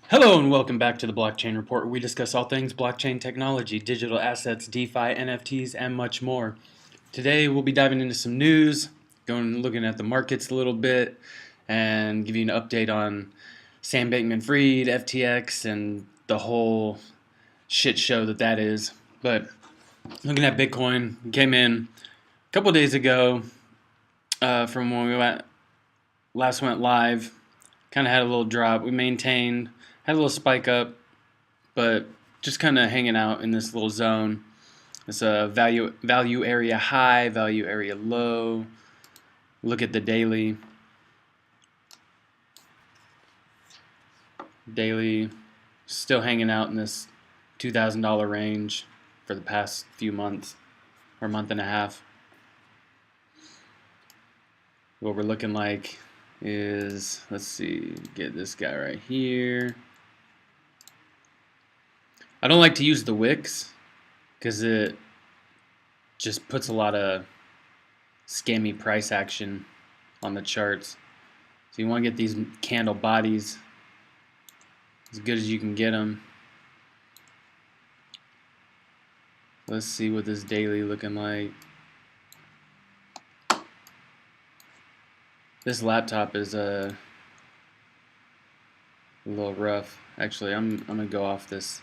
Hello and welcome back to the Blockchain Report, where we discuss all things blockchain technology, digital assets, DeFi, NFTs, and much more. Today we'll be diving into some news, looking at the markets a little bit, and give you an update on Sam Bankman-Fried, FTX, and the whole shit show that is. But looking at Bitcoin, came in a couple days ago from when we last went live. Kind of had a little drop. We maintained, had a little spike up, but just kind of hanging out in this little zone. It's a value area high, value area low. Look at the daily. Daily still hanging out in this $2,000 range for the past few months or month and a half. What we're looking like is, let's see, get this guy right here. I don't like to use the wicks because it just puts a lot of scammy price action on the charts. So you want to get these candle bodies as good as you can get them. Let's see what this daily looking like. This laptop is a little rough. Actually, I'm gonna go off this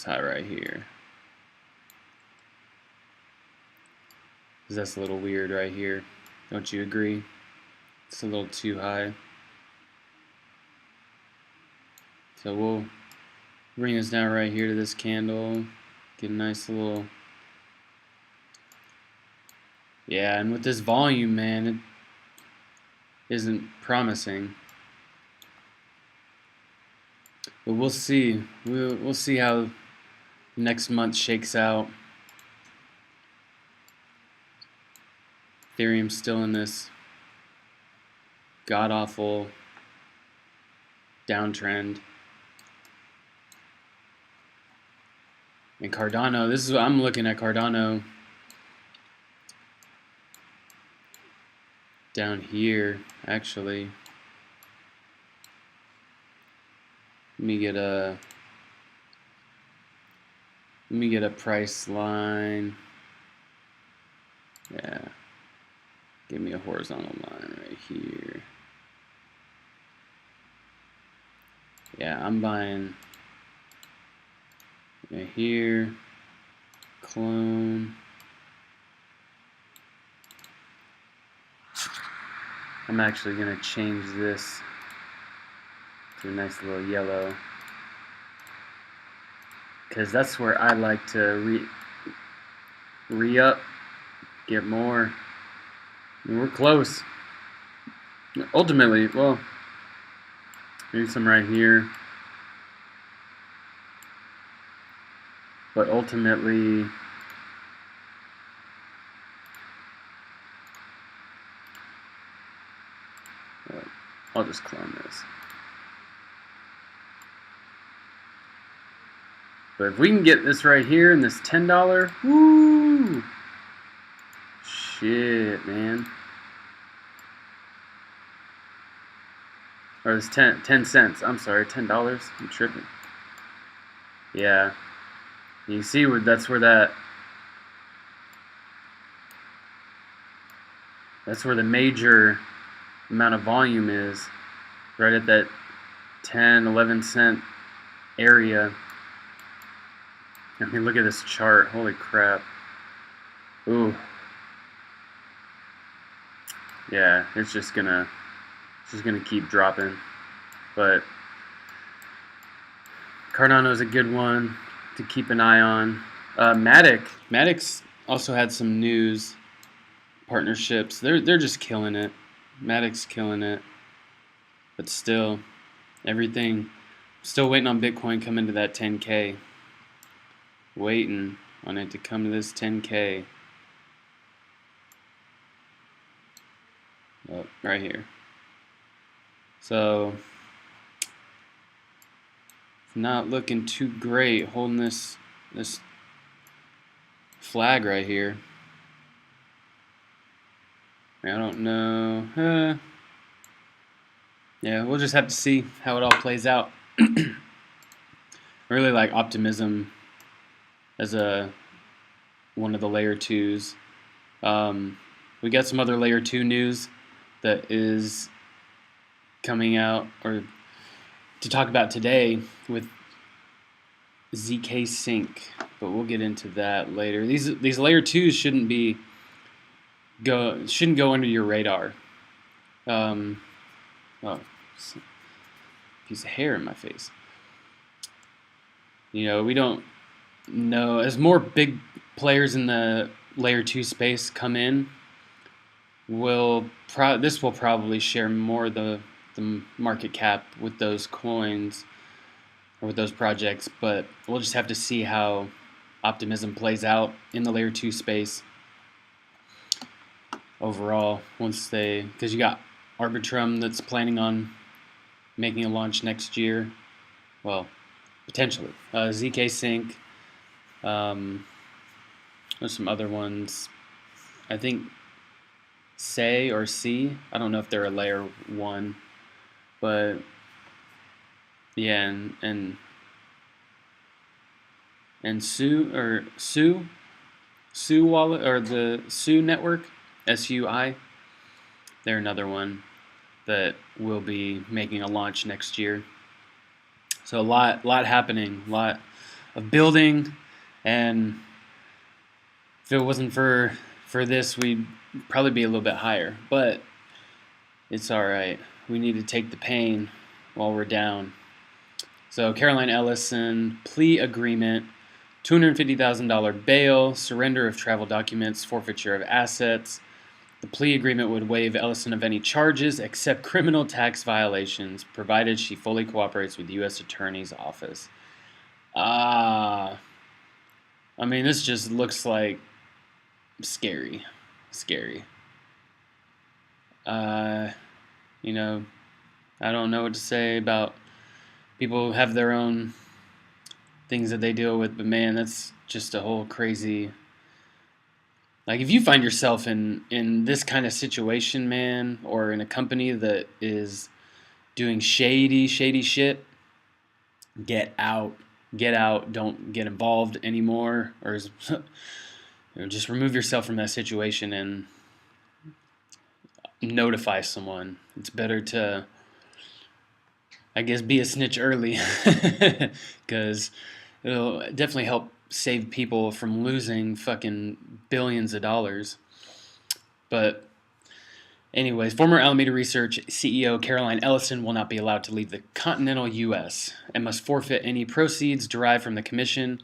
high right here. Because that's a little weird right here. Don't you agree? It's a little too high. So we'll bring this down right here to this candle. Get a nice little... Yeah, and with this volume, man, it isn't promising. But we'll see. We'll see how next month shakes out. Ethereum's still in this god-awful downtrend. And Cardano, this is what I'm looking at. Cardano down here, actually. Let me get a price line. Yeah. Give me a horizontal line right here. Yeah, I'm buying right here. Clone. I'm actually gonna change this to a nice little yellow, because that's where I like to re-up, get more. And we're close. Ultimately, well, maybe some right here. But ultimately, I'll just clone this. But if we can get this right here in this $10, woo! Shit, man. Or it's 10 cents. I'm sorry, $10. I'm tripping. Yeah. You see where that's where the major amount of volume is. Right at that 10, 11 cent area. I mean, look at this chart. Holy crap. Ooh. Yeah, it's just gonna keep dropping. But Cardano's a good one to keep an eye on. Matic's also had some news partnerships. They're just killing it. Matic's killing it. But still, everything. Still waiting on Bitcoin coming to that 10K. Waiting on it to come to this 10K. Oh, right here. So, not looking too great holding this flag right here. I don't know. Yeah, we'll just have to see how it all plays out. I really like optimism as a one of the layer twos. We got some other layer two news that is coming out or to talk about today with ZK Sync, but we'll get into that later. These layer twos shouldn't go under your radar. Oh, piece of hair in my face. We don't know as more big players in the layer two space come in. This will probably share more the market cap with those coins or with those projects, but we'll just have to see how optimism plays out in the layer 2 space overall because you got Arbitrum that's planning on making a launch next year. Well, potentially. ZK Sync. There's some other ones. I think Say or C. I don't know if they're a layer 1, but yeah, and Sue wallet or the Sue network, SUI. They're another one that will be making a launch next year. So a lot happening, a lot of building, and if it wasn't for this, we'd probably be a little bit higher. But it's all right. We need to take the pain while we're down. So Caroline Ellison, plea agreement, $250,000 bail, surrender of travel documents, forfeiture of assets. The plea agreement would waive Ellison of any charges except criminal tax violations, provided she fully cooperates with the U.S. Attorney's Office. I mean, this just looks like scary. I don't know what to say about people who have their own things that they deal with, but man, that's just a whole crazy. Like, if you find yourself in this kind of situation, man, or in a company that is doing shady shit, get out. Don't get involved anymore, or just remove yourself from that situation and notify someone. It's better to, I guess, be a snitch early, because it'll definitely help save people from losing fucking billions of dollars. But anyways, former Alameda Research CEO Caroline Ellison will not be allowed to leave the continental U.S. and must forfeit any proceeds derived from the commission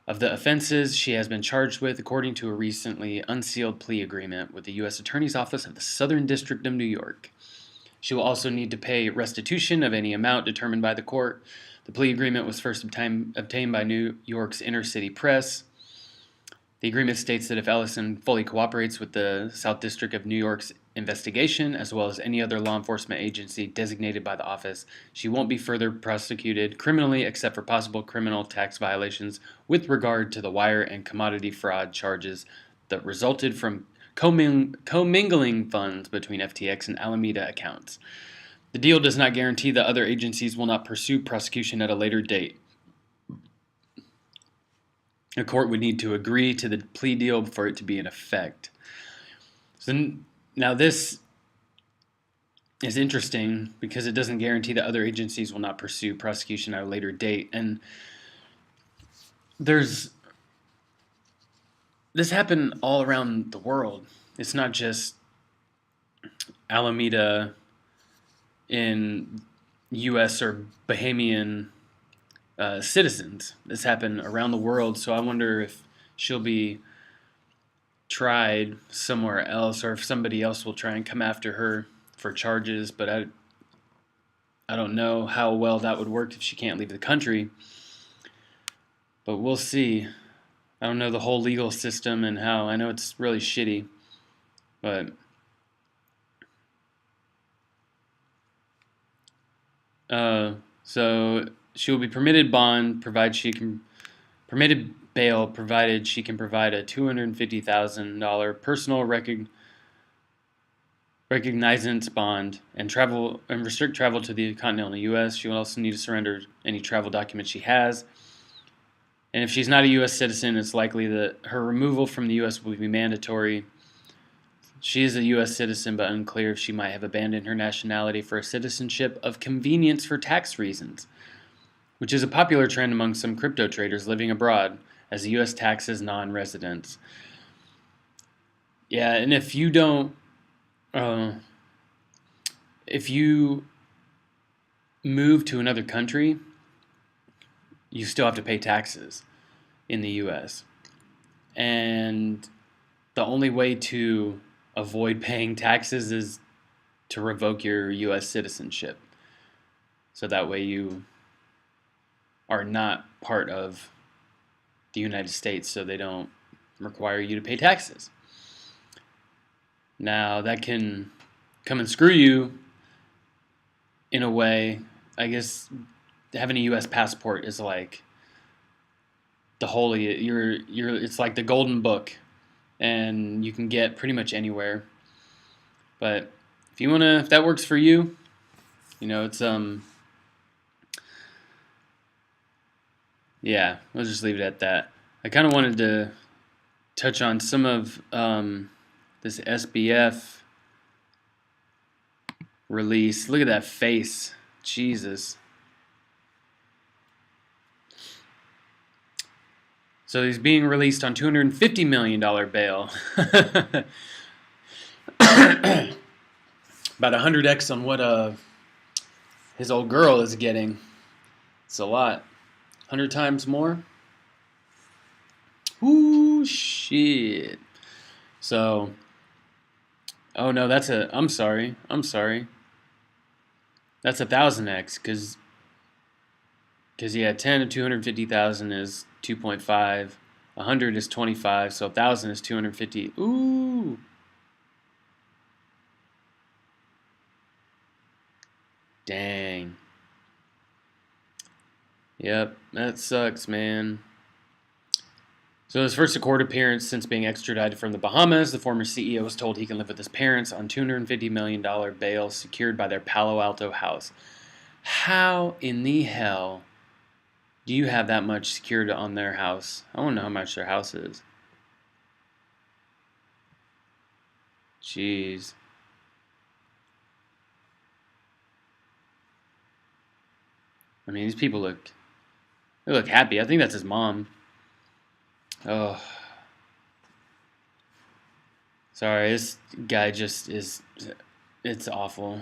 of the offenses she has been charged with, according to a recently unsealed plea agreement with the U.S. Attorney's Office of the Southern District of New York. She will also need to pay restitution of any amount determined by the court. The plea agreement was first obtained by New York's Inner City Press. The agreement states that if Ellison fully cooperates with the South District of New York's investigation, as well as any other law enforcement agency designated by the office, she won't be further prosecuted criminally except for possible criminal tax violations with regard to the wire and commodity fraud charges that resulted from commingling funds between FTX and Alameda accounts. The deal does not guarantee that other agencies will not pursue prosecution at a later date. A court would need to agree to the plea deal for it to be in effect. So now this is interesting because it doesn't guarantee that other agencies will not pursue prosecution at a later date. And this happened all around the world. It's not just Alameda in U.S. or Bahamian citizens. This happened around the world, so I wonder if she'll be tried somewhere else, or if somebody else will try and come after her for charges. But I don't know how well that would work if she can't leave the country. But we'll see. I don't know the whole legal system and how. I know it's really shitty, but so she will be permitted bail provided she can provide a $250,000 personal recognizance bond, and travel and restrict travel to the continental U.S. She will also need to surrender any travel documents she has. And if she's not a U.S. citizen, it's likely that her removal from the U.S. will be mandatory. She is a U.S. citizen, but unclear if she might have abandoned her nationality for a citizenship of convenience for tax reasons, which is a popular trend among some crypto traders living abroad, as the U.S. taxes non-residents. Yeah, and if you don't, if you move to another country, you still have to pay taxes in the U.S. And the only way to avoid paying taxes is to revoke your U.S. citizenship. So that way you are not part of the United States, so they don't require you to pay taxes. Now, that can come and screw you in a way. I guess having a U.S. passport is like the holy. It's like the golden book, and you can get pretty much anywhere. But if that works for you, it's yeah, we'll just leave it at that. I kind of wanted to touch on some of this SBF release. Look at that face. Jesus. So he's being released on $250 million bail. About 100x on what his old girl is getting. It's a lot. 100 times more? Ooh, shit. So, oh no, I'm sorry. That's 1,000x, because yeah, 10 of 250,000 is 2.5, 100 is 25, so 1,000 is 250. Ooh. Dang. Yep, that sucks, man. So his first court appearance since being extradited from the Bahamas, the former CEO was told he can live with his parents on $250 million bail secured by their Palo Alto house. How in the hell do you have that much secured on their house? I want to know how much their house is. Jeez. I mean, these people look happy. I think that's his mom. Oh. Sorry, this guy just is, it's awful.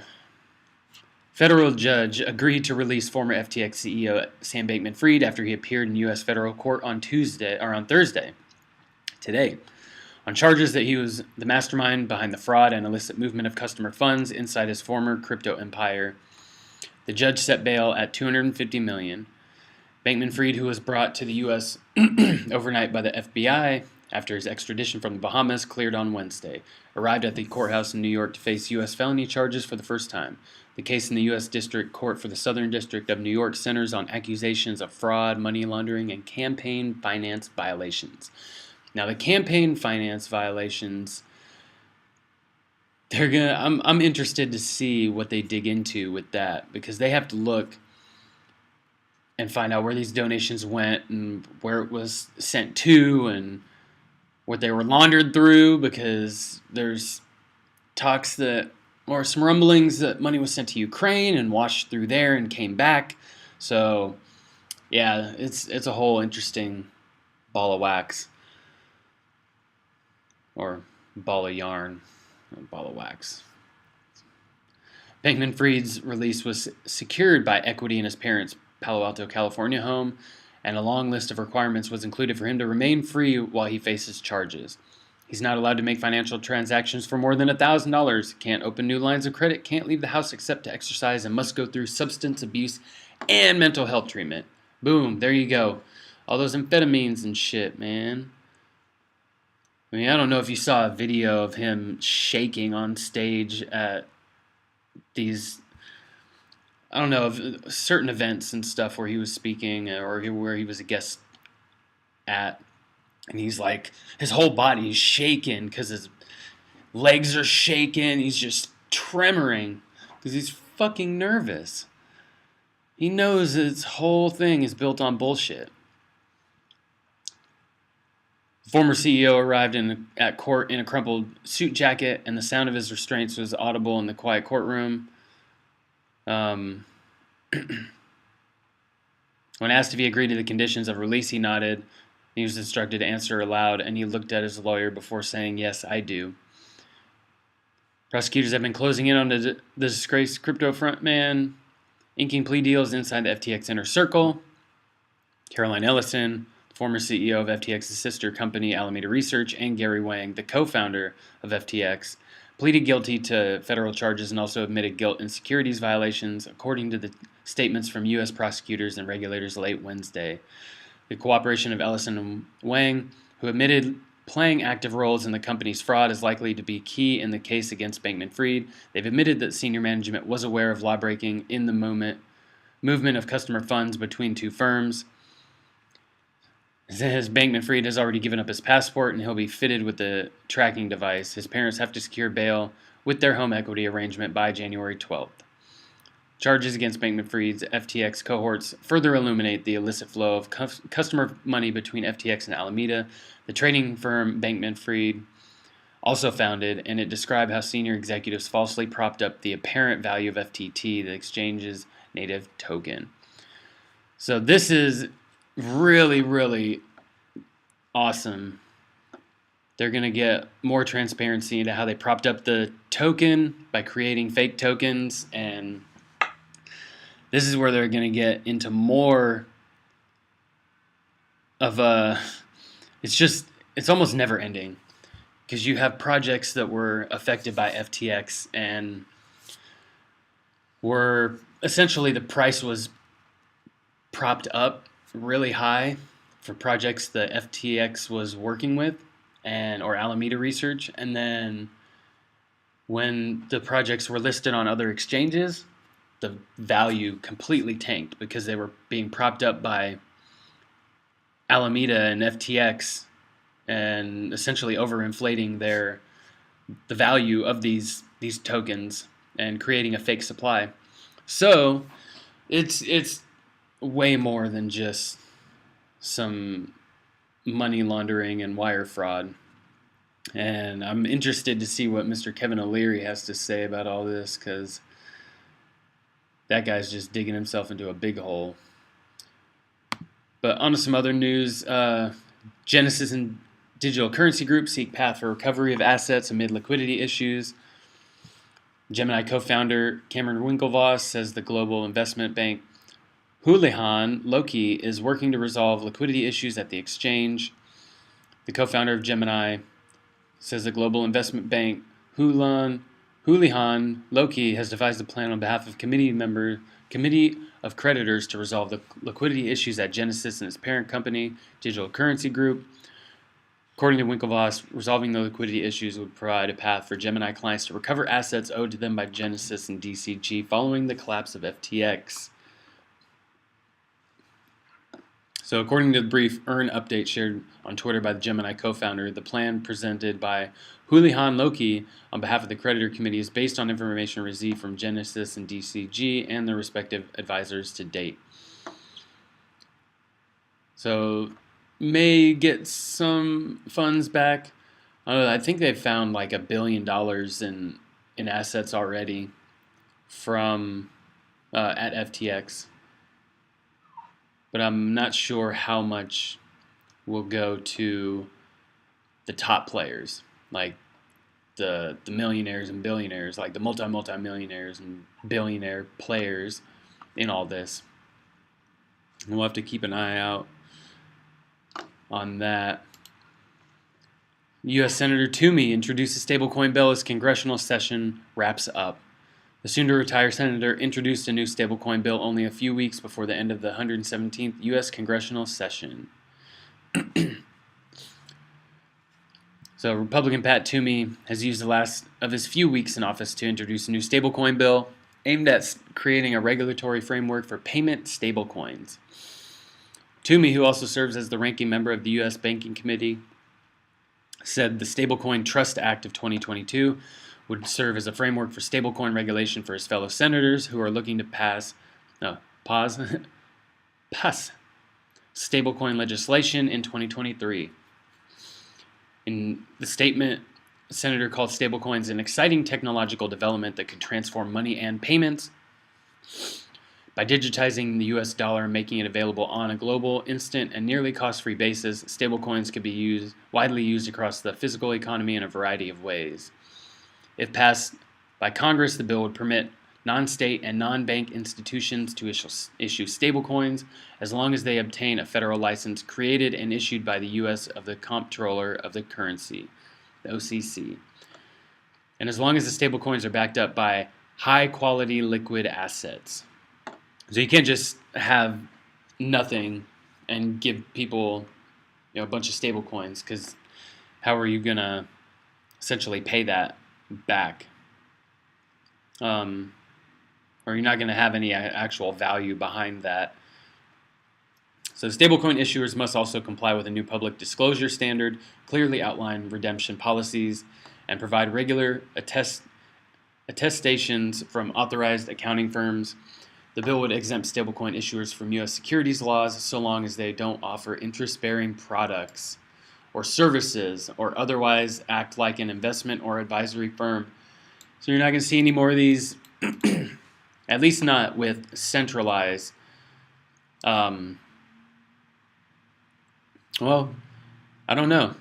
Federal judge agreed to release former FTX CEO Sam Bankman-Fried after he appeared in U.S. federal court on Thursday, today, on charges that he was the mastermind behind the fraud and illicit movement of customer funds inside his former crypto empire. The judge set bail at $250 million. Bankman-Fried, who was brought to the U.S. overnight by the FBI after his extradition from the Bahamas, cleared on Wednesday, arrived at the courthouse in New York to face U.S. felony charges for the first time. The case in the U.S. District Court for the Southern District of New York centers on accusations of fraud, money laundering, and campaign finance violations. Now, the campaign finance violations, I'm interested to see what they dig into with that, because they have to look and find out where these donations went and where it was sent to and what they were laundered through, because there's talks that, or some rumblings that money was sent to Ukraine and washed through there and came back. So, yeah, it's a whole interesting ball of wax. Or ball of yarn. Ball of wax. Bankman-Fried's release was secured by equity in his parents' Palo Alto, California home, and a long list of requirements was included for him to remain free while he faces charges. He's not allowed to make financial transactions for more than $1,000, can't open new lines of credit, can't leave the house except to exercise, and must go through substance abuse and mental health treatment. Boom, there you go. All those amphetamines and shit, man. I mean, I don't know if you saw a video of him shaking on stage at these, I don't know, of certain events and stuff where he was speaking or where he was a guest at. And he's like, his whole body is shaking because his legs are shaking. He's just tremoring because he's fucking nervous. He knows his whole thing is built on bullshit. The former CEO arrived at court in a crumpled suit jacket, and the sound of his restraints was audible in the quiet courtroom. When asked if he agreed to the conditions of release, he nodded. He was instructed to answer aloud, and he looked at his lawyer before saying, "Yes, I do." Prosecutors have been closing in on the disgraced crypto frontman, inking plea deals inside the FTX inner circle. Caroline Ellison, the former CEO of FTX's sister company Alameda Research, and Gary Wang, the co-founder of FTX, pleaded guilty to federal charges and also admitted guilt in securities violations, according to the statements from U.S. prosecutors and regulators late Wednesday. The cooperation of Ellison and Wang, who admitted playing active roles in the company's fraud, is likely to be key in the case against Bankman-Fried. They've admitted that senior management was aware of lawbreaking in the movement of customer funds between two firms. As Bankman-Fried has already given up his passport and he'll be fitted with the tracking device, his parents have to secure bail with their home equity arrangement by January 12th. Charges against Bankman-Fried's FTX cohorts further illuminate the illicit flow of customer money between FTX and Alameda, the trading firm Bankman-Fried also founded, and it described how senior executives falsely propped up the apparent value of FTT, the exchange's native token. So this is really, really awesome. They're going to get more transparency into how they propped up the token by creating fake tokens, and this is where they're going to get into more of a, it's almost never ending, because you have projects that were affected by FTX and were essentially, the price was propped up really high for projects that FTX was working with or Alameda Research, and then when the projects were listed on other exchanges, the value completely tanked because they were being propped up by Alameda and FTX and essentially overinflating the value of these tokens and creating a fake supply. So it's way more than just some money laundering and wire fraud. And I'm interested to see what Mr. Kevin O'Leary has to say about all this, because that guy's just digging himself into a big hole. But on to some other news. Genesis and Digital Currency Group seek path for recovery of assets amid liquidity issues. Gemini co-founder Cameron Winklevoss says the global investment bank Houlihan Lokey is working to resolve liquidity issues at the exchange. The co-founder of Gemini says the global investment bank Houlihan Lokey has devised a plan on behalf of committee of creditors to resolve the liquidity issues at Genesis and its parent company, Digital Currency Group. According to Winklevoss, resolving the liquidity issues would provide a path for Gemini clients to recover assets owed to them by Genesis and DCG following the collapse of FTX. So according to the brief Earn update shared on Twitter by the Gemini co-founder, the plan presented by Houlihan Lokey on behalf of the creditor committee is based on information received from Genesis and DCG and their respective advisors to date. So may get some funds back. I think they've found like $1 billion in assets already from at FTX. But I'm not sure how much will go to the top players, like the millionaires and billionaires, like the multi-millionaires and billionaire players in all this. And we'll have to keep an eye out on that. U.S. Senator Toomey introduces stablecoin bill as congressional session wraps up. The soon-to-retire senator introduced a new stablecoin bill only a few weeks before the end of the 117th U.S. congressional session. So Republican Pat Toomey has used the last of his few weeks in office to introduce a new stablecoin bill aimed at creating a regulatory framework for payment stablecoins. Toomey, who also serves as the ranking member of the U.S. Banking Committee, said the Stablecoin Trust Act of 2022 would serve as a framework for stablecoin regulation for his fellow senators who are looking to pass stablecoin legislation in 2023. In the statement, the senator called stablecoins an exciting technological development that could transform money and payments. By digitizing the US dollar and making it available on a global, instant, and nearly cost-free basis, stablecoins could be widely used across the physical economy in a variety of ways. If passed by Congress, the bill would permit non-state and non-bank institutions to issue stablecoins as long as they obtain a federal license created and issued by the U.S. of the Comptroller of the Currency, the OCC, and as long as the stablecoins are backed up by high-quality liquid assets. So you can't just have nothing and give people, a bunch of stablecoins, because how are you gonna essentially pay that back? Or you're not going to have any actual value behind that. So stablecoin issuers must also comply with a new public disclosure standard, clearly outline redemption policies, and provide regular attestations from authorized accounting firms. The bill would exempt stablecoin issuers from U.S. securities laws so long as they don't offer interest-bearing products or services or otherwise act like an investment or advisory firm. So you're not going to see any more of these, at least not with centralized. Well, I don't know.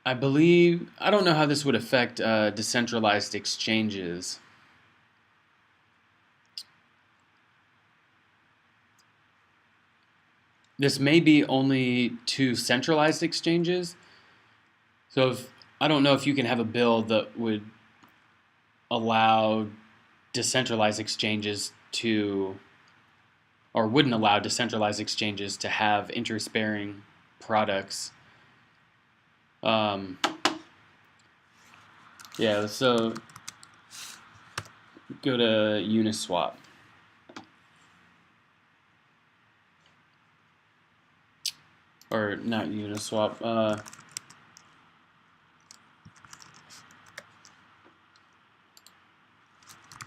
I don't know how this would affect decentralized exchanges. This may be only to centralized exchanges. So I don't know if you can have a bill that would allow decentralized exchanges to, or wouldn't allow decentralized exchanges to have interest-bearing products. Yeah, so go to Uniswap. Or not Uniswap.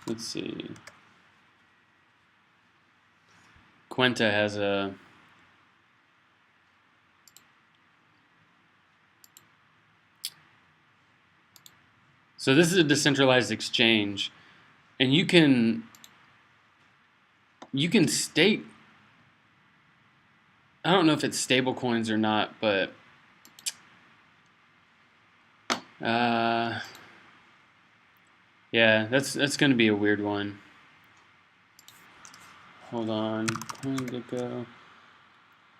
Let's see. Quenta has a so this is a decentralized exchange, and you can stake. I don't know if it's stable coins or not, but yeah, that's going to be a weird one. Hold on, CoinGecko.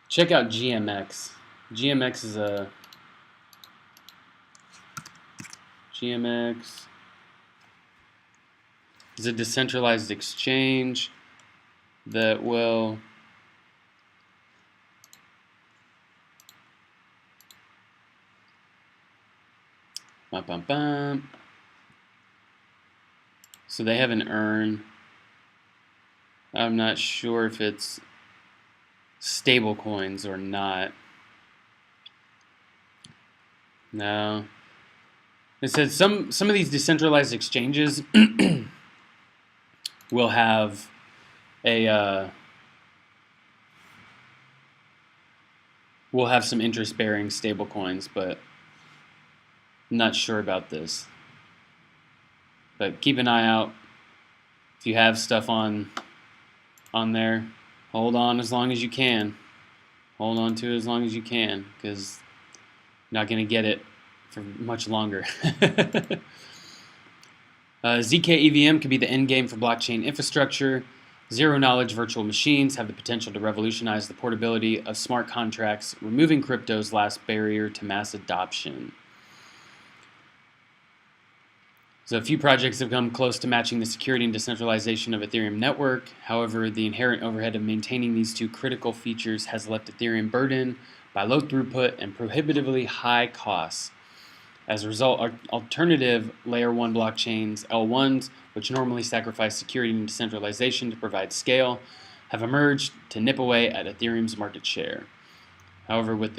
Check out GMX. GMX is a decentralized exchange that will So they have an earn. I'm not sure if it's stable coins or not. No. It says some of these decentralized exchanges will have a will have some interest-bearing stable coins, but I'm not sure about this. But keep an eye out. If you have stuff on there, hold on as long as you can. Hold on to it as long as you can, because you're not going to get it for much longer. ZK EVM could be the end game for blockchain infrastructure. Zero-knowledge virtual machines have the potential to revolutionize the portability of smart contracts, removing crypto's last barrier to mass adoption. So a few projects have come close to matching the security and decentralization of Ethereum network. However, the inherent overhead of maintaining these two critical features has left Ethereum burdened by low throughput and prohibitively high costs. As a result, alternative Layer 1 blockchains, L1s, which normally sacrifice security and decentralization to provide scale, have emerged to nip away at Ethereum's market share. However, with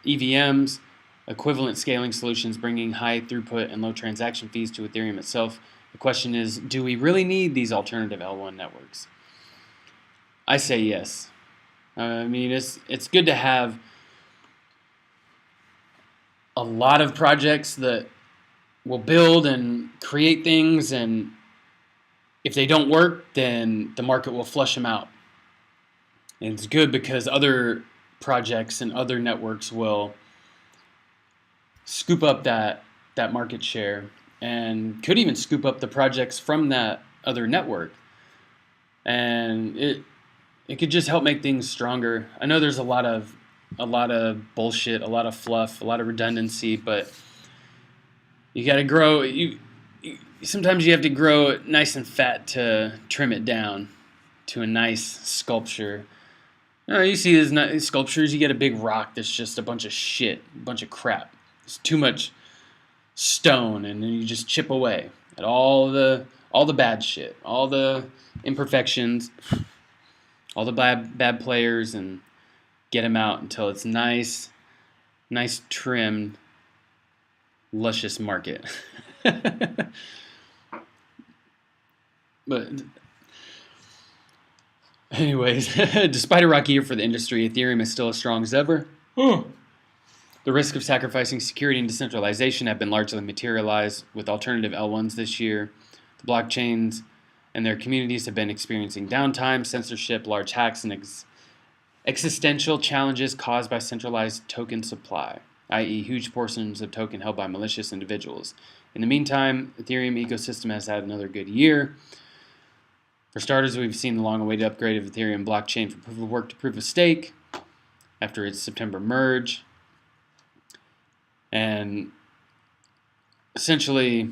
EVMs, equivalent scaling solutions bringing high throughput and low transaction fees to Ethereum itself. The question is, do we really need these alternative L1 networks? I say yes. I mean, it's good to have a lot of projects that will build and create things, and if they don't work, then the market will flush them out. And it's good because other projects and other networks will scoop up that market share and could even scoop up the projects from that other network. And it could just help make things stronger. I know there's a lot of bullshit, a lot of fluff, a lot of redundancy, but you got to grow. Sometimes you have to grow it nice and fat to trim it down to a nice sculpture. You see these nice sculptures, you get a big rock that's just a bunch of shit, a bunch of crap. It's too much stone, and then you just chip away at all the bad shit, all the imperfections, all the bad players, and get them out until it's nice trimmed, luscious market. But anyways, despite a rocky year for the industry, Ethereum is still as strong as ever. The risk of sacrificing security and decentralization have been largely materialized with alternative L1s this year. The blockchains and their communities have been experiencing downtime, censorship, large hacks, and existential challenges caused by centralized token supply, i.e. huge portions of token held by malicious individuals. In the meantime, Ethereum ecosystem has had another good year. For starters, we've seen the long-awaited upgrade of Ethereum blockchain from proof of work to proof of stake after its September merge. And essentially,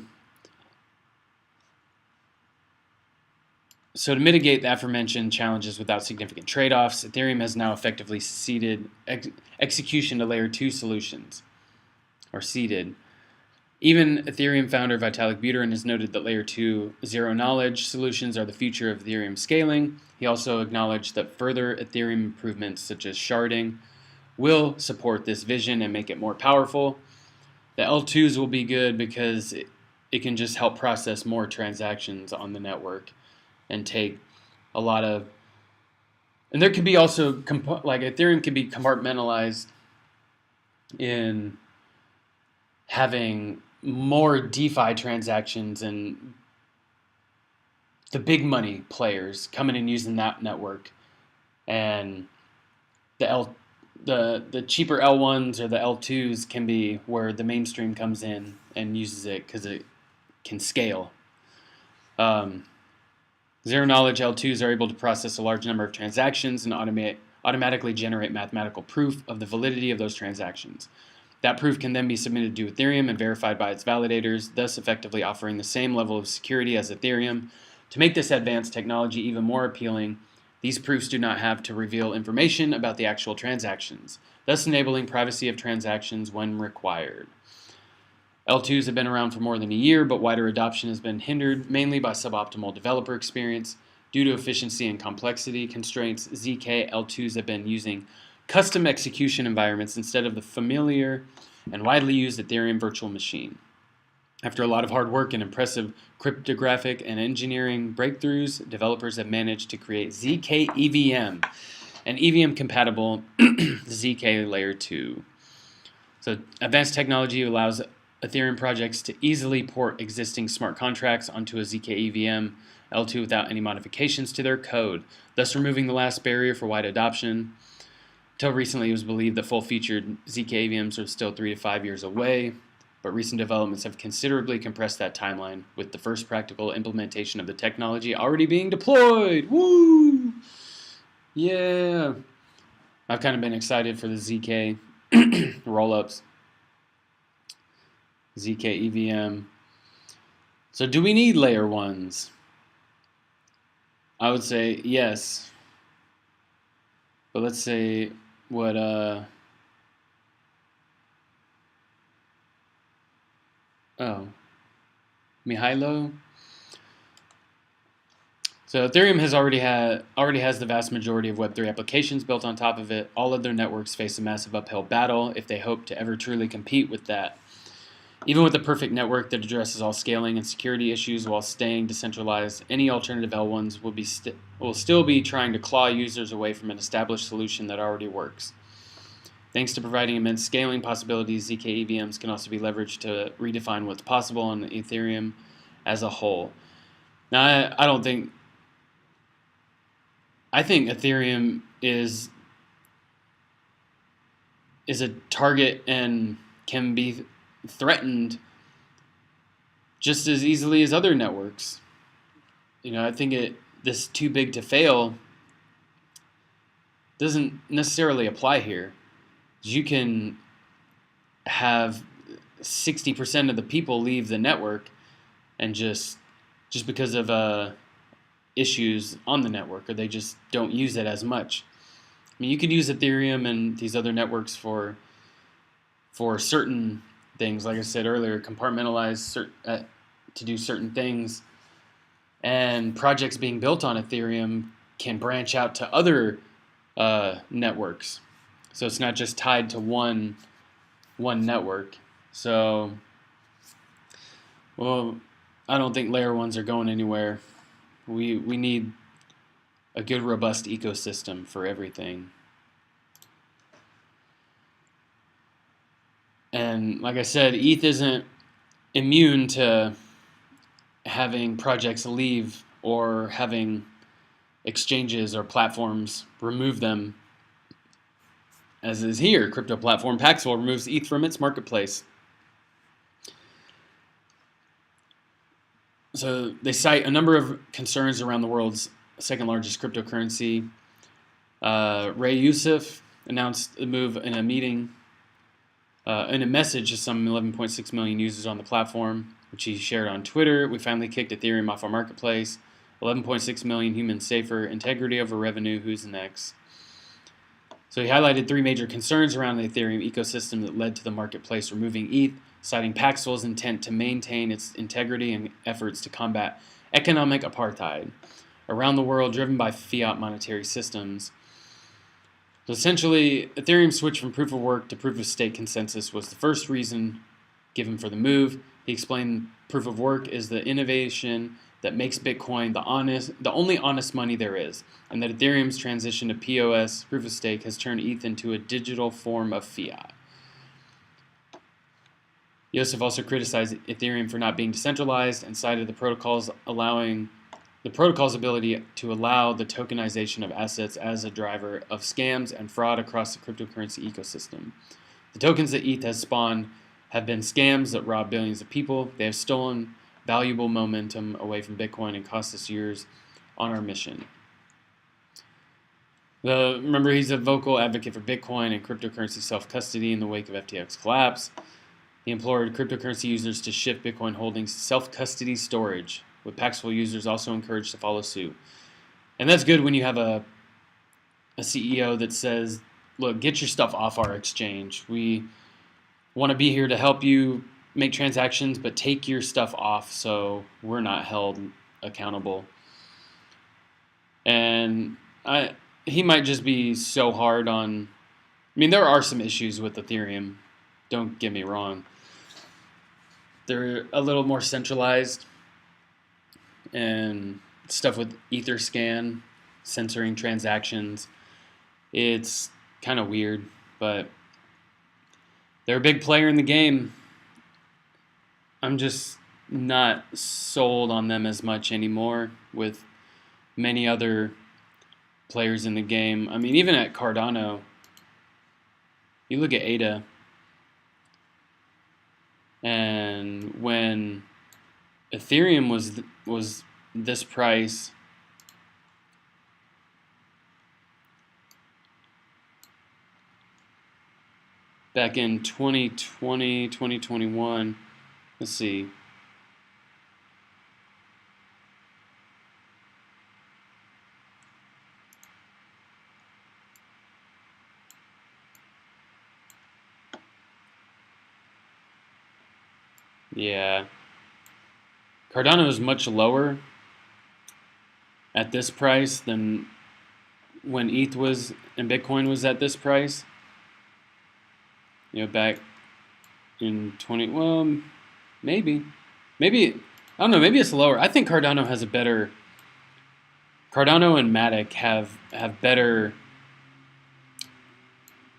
so to mitigate the aforementioned challenges without significant trade-offs, Ethereum has now effectively ceded execution to layer 2 solutions, or ceded. Even Ethereum founder Vitalik Buterin has noted that layer 2 zero-knowledge solutions are the future of Ethereum scaling. He also acknowledged that further Ethereum improvements such as sharding will support this vision and make it more powerful. The L2s will be good because it can just help process more transactions on the network and take a lot of... And there could be also... like Ethereum could be compartmentalized in having more DeFi transactions and the big money players coming and using that network, and the cheaper L1s or the L2s can be where the mainstream comes in and uses it because it can scale. Zero knowledge L2s are able to process a large number of transactions and automatically generate mathematical proof of the validity of those transactions. That proof can then be submitted to Ethereum and verified by its validators, thus effectively offering the same level of security as Ethereum. To make this advanced technology even more appealing, these proofs do not have to reveal information about the actual transactions, thus enabling privacy of transactions when required. L2s have been around for more than a year, but wider adoption has been hindered mainly by suboptimal developer experience. Due to efficiency and complexity constraints, ZK L2s have been using custom execution environments instead of the familiar and widely used Ethereum virtual machine. After a lot of hard work and impressive cryptographic and engineering breakthroughs, developers have managed to create ZK EVM, an EVM-compatible ZK Layer 2. So advanced technology allows Ethereum projects to easily port existing smart contracts onto a ZK EVM L2 without any modifications to their code, thus removing the last barrier for wide adoption. Until recently, it was believed that full-featured ZK EVMs are still 3 to 5 years away, but recent developments have considerably compressed that timeline, with the first practical implementation of the technology already being deployed. Woo! Yeah! I've kind of been excited for the ZK rollups. ZK EVM. So do we need layer 1s? I would say yes. But let's say what Mihailo. So Ethereum already has the vast majority of Web3 applications built on top of it. All other networks face a massive uphill battle if they hope to ever truly compete with that. Even with a perfect network that addresses all scaling and security issues while staying decentralized, any alternative L1s will still be trying to claw users away from an established solution that already works. Thanks to providing immense scaling possibilities, ZK EVMs can also be leveraged to redefine what's possible on Ethereum as a whole. Now, I think Ethereum is a target and can be threatened just as easily as other networks. I think this too big to fail doesn't necessarily apply here. You can have 60% of the people leave the network and just because of issues on the network, or they just don't use it as much. I mean, you could use Ethereum and these other networks for certain things, like I said earlier, compartmentalize to do certain things, and projects being built on Ethereum can branch out to other networks, so it's not just tied to one network. So, well, I don't think layer ones are going anywhere. We need a good, robust ecosystem for everything. And like I said, ETH isn't immune to having projects leave or having exchanges or platforms remove them, as is here. Crypto platform Paxful removes ETH from its marketplace. So they cite a number of concerns around the world's second largest cryptocurrency. Ray Youssef announced the move in a meeting, in a message to some 11.6 million users on the platform, which he shared on Twitter. We finally kicked Ethereum off our marketplace. 11.6 million humans safer, integrity over revenue, who's next? So he highlighted three major concerns around the Ethereum ecosystem that led to the marketplace removing ETH, citing Paxful's intent to maintain its integrity and efforts to combat economic apartheid around the world driven by fiat monetary systems. So essentially, Ethereum's switch from proof of work to proof of stake consensus was the first reason given for the move. He explained proof of work is the innovation that makes Bitcoin the only honest money there is, and that Ethereum's transition to POS, proof of stake, has turned ETH into a digital form of fiat. Yosef also criticized Ethereum for not being decentralized and cited the protocol's ability to allow the tokenization of assets as a driver of scams and fraud across the cryptocurrency ecosystem. The tokens that ETH has spawned have been scams that rob billions of people. They have stolen valuable momentum away from Bitcoin and cost us years on our mission. Remember, he's a vocal advocate for Bitcoin and cryptocurrency self-custody in the wake of FTX collapse. He implored cryptocurrency users to shift Bitcoin holdings to self-custody storage, with Paxful users also encouraged to follow suit. And that's good when you have a CEO that says, look, get your stuff off our exchange. We want to be here to help you make transactions, but take your stuff off so we're not held accountable. And he might just be so hard on... I mean, there are some issues with Ethereum. Don't get me wrong. They're a little more centralized, and stuff with Etherscan, censoring transactions. It's kind of weird, but they're a big player in the game. I'm just not sold on them as much anymore with many other players in the game. I mean, even at Cardano, you look at ADA, and when Ethereum was this price, back in 2020, 2021, let's see. Yeah. Cardano is much lower. at this price than when ETH was and Bitcoin was at this price. Back in 20. Well, maybe, I don't know. Maybe it's lower. I think Cardano has a better. Cardano and Matic have better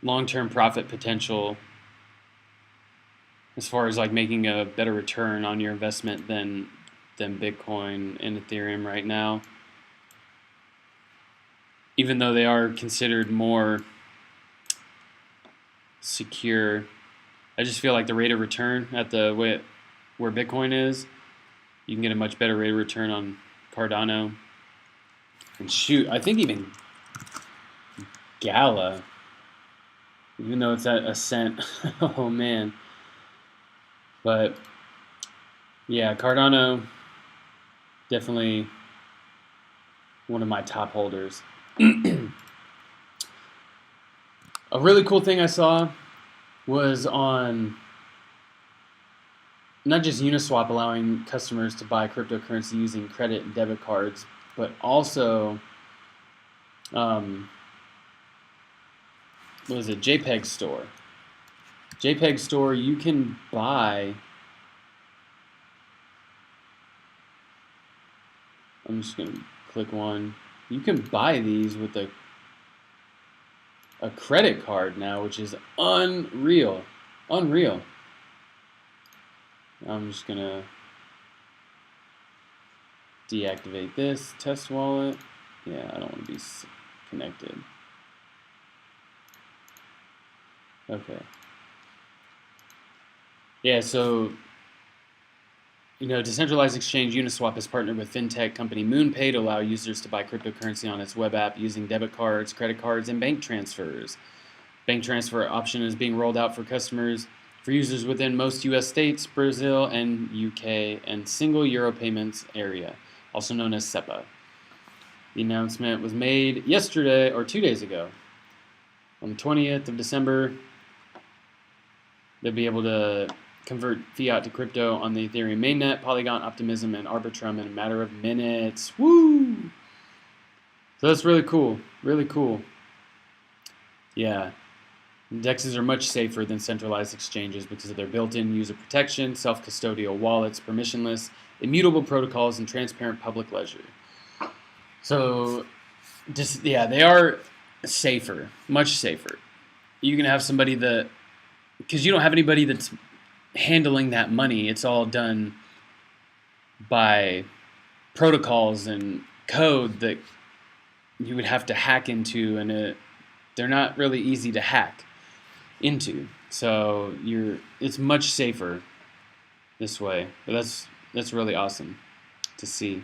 long-term profit potential as far as like making a better return on your investment than Bitcoin and Ethereum right now. Even though they are considered more secure, I just feel like the rate of return at the way where Bitcoin is, you can get a much better rate of return on Cardano. And shoot, I think even Gala, even though it's at a cent, oh man. But yeah, Cardano, definitely one of my top holders. A really cool thing I saw was on not just Uniswap allowing customers to buy cryptocurrency using credit and debit cards, but also what was it, JPEG Store. JPEG Store, you can buy, I'm just going to click one. You can buy these with a credit card now, which is unreal. Unreal. I'm just going to deactivate this test wallet. Yeah, I don't want to be connected. Okay. Yeah, so decentralized exchange Uniswap has partnered with fintech company MoonPay to allow users to buy cryptocurrency on its web app using debit cards, credit cards, and bank transfers. Bank transfer option is being rolled out for users within most U.S. states, Brazil, and UK, and single euro payments area, also known as SEPA. The announcement was made yesterday, or 2 days ago. On the 20th of December, they'll be able to convert fiat to crypto on the Ethereum mainnet, Polygon, Optimism, and Arbitrum in a matter of minutes. Woo! So that's really cool. Really cool. Yeah. DEXs are much safer than centralized exchanges because of their built-in user protection, self-custodial wallets, permissionless, immutable protocols, and transparent public ledger. So, they are safer, much safer. You can have somebody because you don't have anybody that's handling that money. It's all done by protocols and code that you would have to hack into, and they're not really easy to hack into. So it's much safer this way. But that's really awesome to see.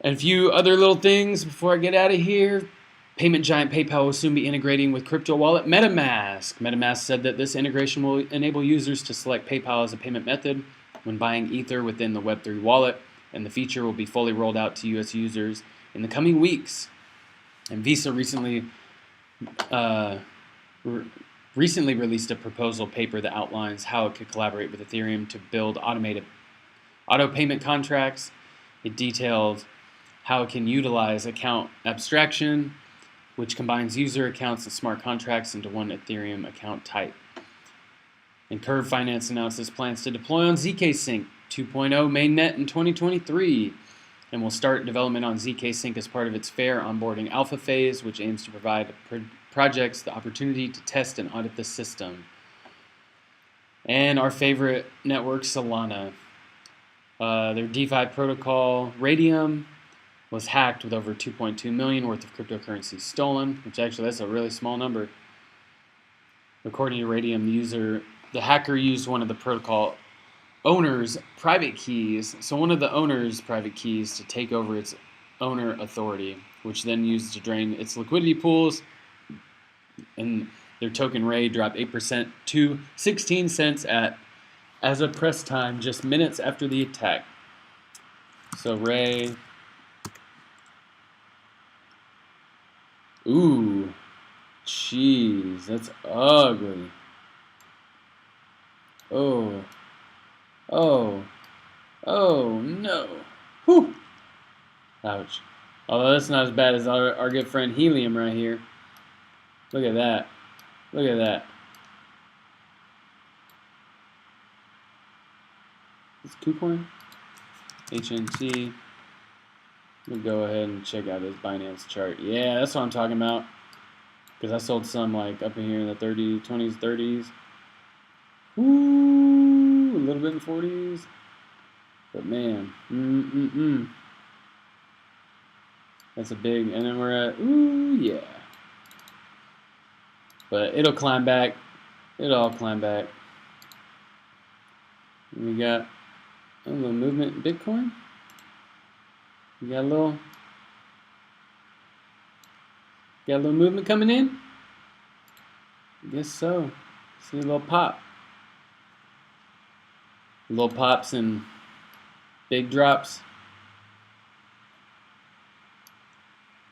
And a few other little things before I get out of here. Payment giant PayPal will soon be integrating with crypto wallet MetaMask. MetaMask said that this integration will enable users to select PayPal as a payment method when buying Ether within the Web3 wallet, and the feature will be fully rolled out to US users in the coming weeks. And Visa recently released a proposal paper that outlines how it could collaborate with Ethereum to build automated auto payment contracts. It detailed how it can utilize account abstraction, which combines user accounts and smart contracts into one Ethereum account type. And Curve Finance announces plans to deploy on ZK Sync 2.0 mainnet in 2023, and will start development on ZK Sync as part of its fair onboarding alpha phase, which aims to provide projects the opportunity to test and audit the system. And our favorite network, Solana. Their DeFi protocol, Radium, was hacked with over 2.2 million worth of cryptocurrency stolen, which actually that's a really small number. According to Radium, the hacker used one of the protocol owner's private keys, so one of the owner's private keys, to take over its owner authority, which then used to drain its liquidity pools, and their token Ray dropped 8% to 16 cents as of press time, just minutes after the attack. So Ray, ooh, jeez, that's ugly. Oh no. Whew. Ouch. Although that's not as bad as our good friend Helium right here. Look at that. Look at that. It's KuCoin. HNT. We'll go ahead and check out his Binance chart. Yeah, that's what I'm talking about. Because I sold some like up in here in the 30s, 20s, 30s. Ooh, a little bit in 40s. But man, that's a big, and then we're at, ooh, yeah. But it'll climb back. It'll all climb back. And we got a little movement in Bitcoin. We got a little movement coming in. I guess so. See a little pop. Little pops and big drops.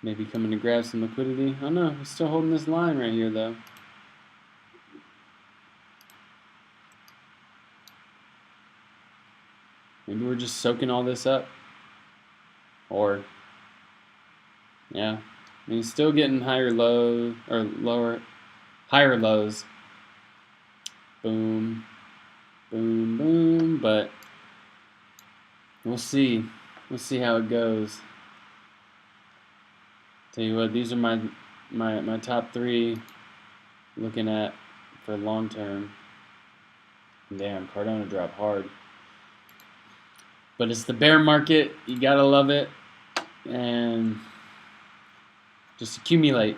Maybe coming to grab some liquidity. Oh no, we're still holding this line right here though. Maybe we're just soaking all this up. Or, yeah. I mean, still getting higher lows, or higher lows. Boom, boom, boom. But we'll see. We'll see how it goes. Tell you what, these are my top 3 looking at for long term. Damn, Cardano dropped hard. But it's the bear market. You gotta love it. And just accumulate.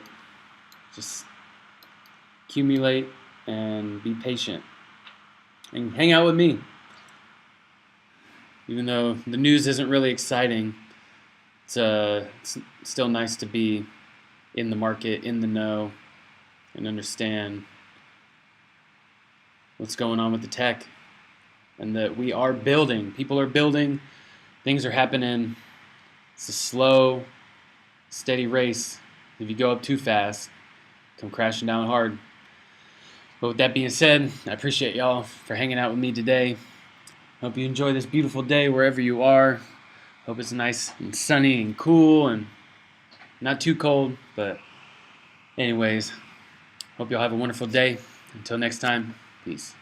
Just accumulate and be patient. And hang out with me. Even though the news isn't really exciting, it's still nice to be in the market, in the know, and understand what's going on with the tech. And that we are building. People are building. Things are happening. It's a slow, steady race. If you go up too fast, come crashing down hard. But with that being said, I appreciate y'all for hanging out with me today. Hope you enjoy this beautiful day wherever you are. Hope it's nice and sunny and cool and not too cold. But anyways, hope y'all have a wonderful day. Until next time, peace.